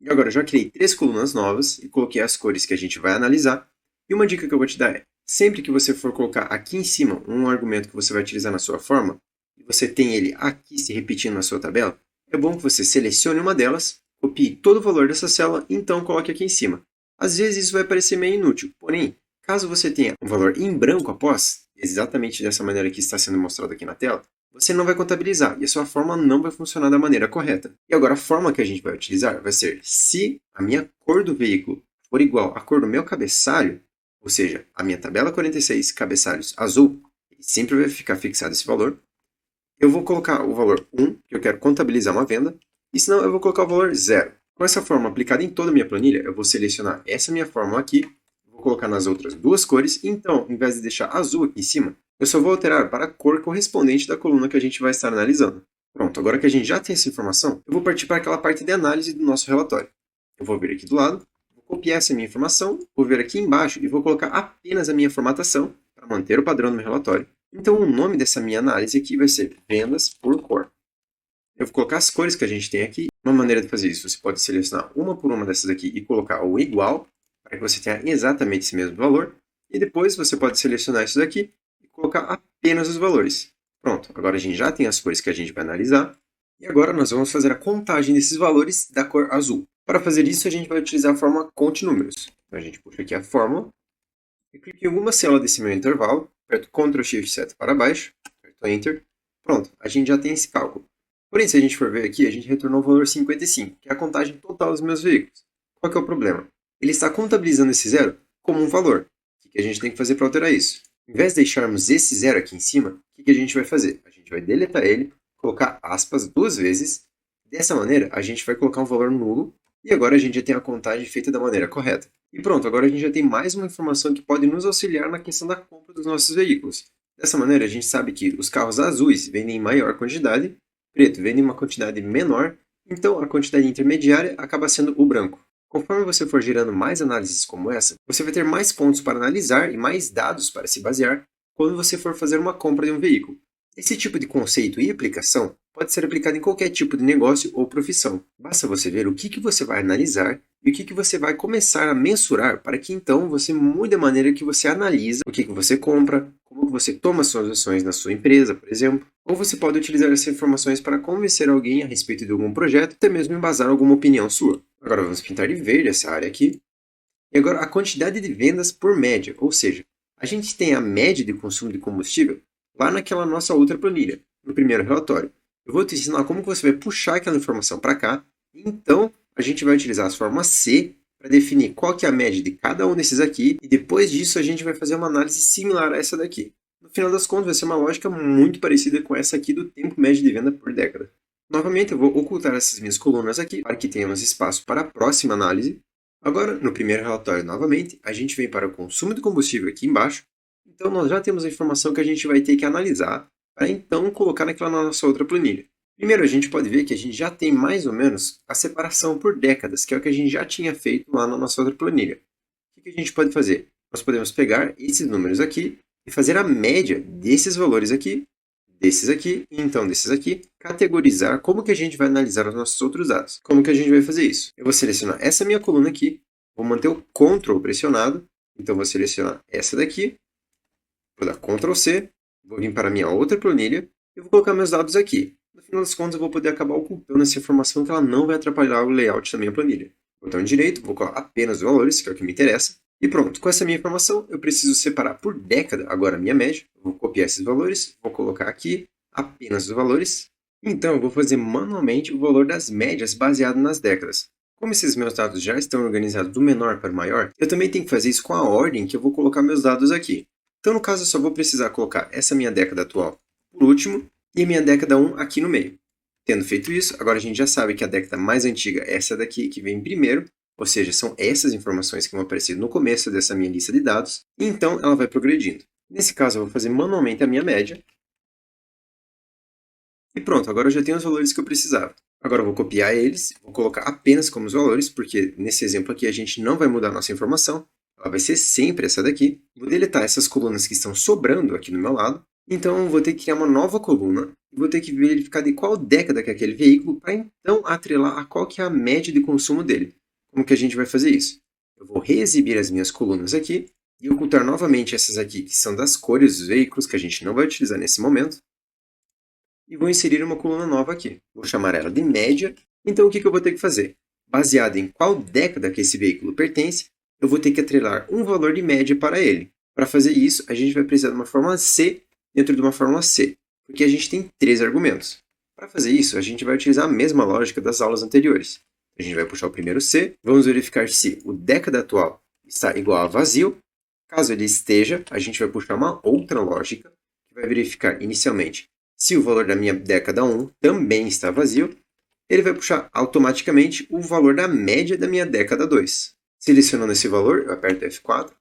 E agora eu já criei 3 colunas novas e coloquei as cores que a gente vai analisar. E uma dica que eu vou te dar é, sempre que você for colocar aqui em cima um argumento que você vai utilizar na sua forma, e você tem ele aqui se repetindo na sua tabela, é bom que você selecione uma delas, copie todo o valor dessa célula e então coloque aqui em cima. Às vezes isso vai parecer meio inútil, porém, caso você tenha um valor em branco após, exatamente dessa maneira que está sendo mostrado aqui na tela, você não vai contabilizar e a sua fórmula não vai funcionar da maneira correta. E agora a fórmula que a gente vai utilizar vai ser se a minha cor do veículo for igual à cor do meu cabeçalho, ou seja, a minha tabela 46, cabeçalhos azul, sempre vai ficar fixado esse valor. Eu vou colocar o valor 1, que eu quero contabilizar uma venda, e senão eu vou colocar o valor 0. Com essa fórmula aplicada em toda a minha planilha, eu vou selecionar essa minha fórmula aqui, vou colocar nas outras duas cores, e então, em vez de deixar azul aqui em cima, eu só vou alterar para a cor correspondente da coluna que a gente vai estar analisando. Pronto, agora que a gente já tem essa informação, eu vou partir para aquela parte de análise do nosso relatório. Eu vou vir aqui do lado, vou copiar essa minha informação, vou vir aqui embaixo e vou colocar apenas a minha formatação para manter o padrão no meu relatório. Então, o nome dessa minha análise aqui vai ser vendas por cor. Eu vou colocar as cores que a gente tem aqui. Uma maneira de fazer isso, você pode selecionar uma por uma dessas aqui e colocar o igual, para que você tenha exatamente esse mesmo valor. E depois você pode selecionar isso daqui e colocar apenas os valores. Pronto, agora a gente já tem as cores que a gente vai analisar. E agora nós vamos fazer a contagem desses valores da cor azul. Para fazer isso, a gente vai utilizar a fórmula conte números. Então a gente puxa aqui a fórmula e clica em alguma célula desse meu intervalo, aperto Ctrl Shift seta para baixo, aperto Enter. Pronto, a gente já tem esse cálculo. Porém, se a gente for ver aqui, a gente retornou o valor 55, que é a contagem total dos meus veículos. Qual que é o problema? Ele está contabilizando esse zero como um valor. O que a gente tem que fazer para alterar isso? Em vez de deixarmos esse zero aqui em cima, o que a gente vai fazer? A gente vai deletar ele, colocar aspas 2 vezes. Dessa maneira, a gente vai colocar um valor nulo e agora a gente já tem a contagem feita da maneira correta. E pronto, agora a gente já tem mais uma informação que pode nos auxiliar na questão da compra dos nossos veículos. Dessa maneira, a gente sabe que os carros azuis vendem em maior quantidade, preto vende em uma quantidade menor, então a quantidade intermediária acaba sendo o branco. Conforme você for gerando mais análises como essa, você vai ter mais pontos para analisar e mais dados para se basear quando você for fazer uma compra de um veículo. Esse tipo de conceito e aplicação pode ser aplicado em qualquer tipo de negócio ou profissão. Basta você ver o que você vai analisar e o que você vai começar a mensurar para que então você mude a maneira que você analisa o que você compra, como você toma suas ações na sua empresa, por exemplo. Ou você pode utilizar essas informações para convencer alguém a respeito de algum projeto, até mesmo embasar alguma opinião sua. Agora vamos pintar de verde essa área aqui. E agora a quantidade de vendas por média, ou seja, a gente tem a média de consumo de combustível lá naquela nossa outra planilha, no primeiro relatório. Eu vou te ensinar como você vai puxar aquela informação para cá, e então a gente vai utilizar a forma C para definir qual que é a média de cada um desses aqui, e depois disso a gente vai fazer uma análise similar a essa daqui. No final das contas vai ser uma lógica muito parecida com essa aqui do tempo médio de venda por década. Novamente eu vou ocultar essas minhas colunas aqui, para que tenhamos espaço para a próxima análise. Agora, no primeiro relatório novamente, a gente vem para o consumo de combustível aqui embaixo. Então nós já temos a informação que a gente vai ter que analisar para então colocar naquela nossa outra planilha. Primeiro a gente pode ver que a gente já tem mais ou menos a separação por décadas, que é o que a gente já tinha feito lá na nossa outra planilha. O que a gente pode fazer? Nós podemos pegar esses números aqui e fazer a média desses valores aqui, desses aqui e então desses aqui, categorizar como que a gente vai analisar os nossos outros dados. Como que a gente vai fazer isso? Eu vou selecionar essa minha coluna aqui, vou manter o Ctrl pressionado, então vou selecionar essa daqui, vou dar Ctrl C, vou vir para a minha outra planilha e vou colocar meus dados aqui. No final das contas, eu vou poder acabar ocultando essa informação que ela não vai atrapalhar o layout da minha planilha. Botão direito, vou colocar apenas os valores, que é o que me interessa. E pronto, com essa minha informação, eu preciso separar por década agora a minha média. Eu vou copiar esses valores, vou colocar aqui apenas os valores. Então, eu vou fazer manualmente o valor das médias baseado nas décadas. Como esses meus dados já estão organizados do menor para o maior, eu também tenho que fazer isso com a ordem que eu vou colocar meus dados aqui. Então, no caso, eu só vou precisar colocar essa minha década atual por último e a minha década 1 aqui no meio. Tendo feito isso, agora a gente já sabe que a década mais antiga é essa daqui que vem primeiro, ou seja, são essas informações que vão aparecer no começo dessa minha lista de dados, e então ela vai progredindo. Nesse caso, eu vou fazer manualmente a minha média. E pronto, agora eu já tenho os valores que eu precisava. Agora eu vou copiar eles, vou colocar apenas como os valores, porque nesse exemplo aqui a gente não vai mudar a nossa informação, ela vai ser sempre essa daqui. Vou deletar essas colunas que estão sobrando aqui no meu lado, então eu vou ter que criar uma nova coluna e vou ter que verificar de qual década que é aquele veículo para então atrelar a qual que é a média de consumo dele. Como que a gente vai fazer isso? Eu vou reexibir as minhas colunas aqui e ocultar novamente essas aqui que são das cores dos veículos que a gente não vai utilizar nesse momento. E vou inserir uma coluna nova aqui. Vou chamar ela de média. Então o que eu vou ter que fazer? Baseado em qual década que esse veículo pertence, eu vou ter que atrelar um valor de média para ele. Para fazer isso, a gente vai precisar de uma fórmula C dentro de uma fórmula C, porque a gente tem 3 argumentos. Para fazer isso, a gente vai utilizar a mesma lógica das aulas anteriores. A gente vai puxar o primeiro C, vamos verificar se o década atual está igual a vazio. Caso ele esteja, a gente vai puxar uma outra lógica, que vai verificar inicialmente se o valor da minha década 1 também está vazio. Ele vai puxar automaticamente o valor da média da minha década 2. Selecionando esse valor, eu aperto F4,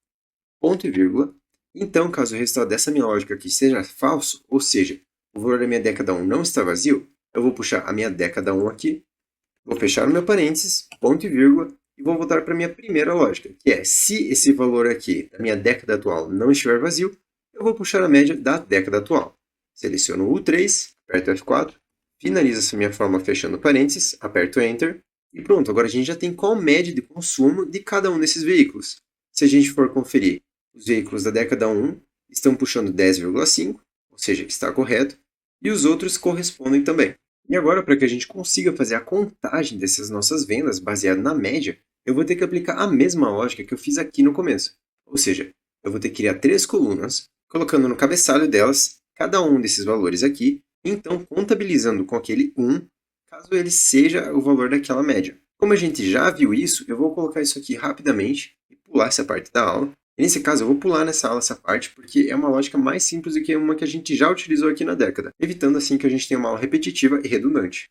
ponto e vírgula. Então, caso o resultado dessa minha lógica aqui seja falso, ou seja, o valor da minha década 1 não está vazio, eu vou puxar a minha década 1 aqui, vou fechar o meu parênteses, ponto e vírgula, e vou voltar para a minha primeira lógica, que é, se esse valor aqui da minha década atual não estiver vazio, eu vou puxar a média da década atual. Seleciono o U3, aperto F4, finalizo essa minha forma fechando parênteses, aperto Enter, e pronto, agora a gente já tem qual média de consumo de cada um desses veículos. Se a gente for conferir, os veículos da década 1 estão puxando 10,5, ou seja, está correto, e os outros correspondem também. E agora, para que a gente consiga fazer a contagem dessas nossas vendas baseado na média, eu vou ter que aplicar a mesma lógica que eu fiz aqui no começo. Ou seja, eu vou ter que criar 3 colunas, colocando no cabeçalho delas cada um desses valores aqui, então contabilizando com aquele 1, caso ele seja o valor daquela média. Como a gente já viu isso, eu vou colocar isso aqui rapidamente e pular essa parte da aula. E nesse caso, eu vou pular nessa aula essa parte, porque é uma lógica mais simples do que uma que a gente já utilizou aqui na década, evitando assim que a gente tenha uma aula repetitiva e redundante.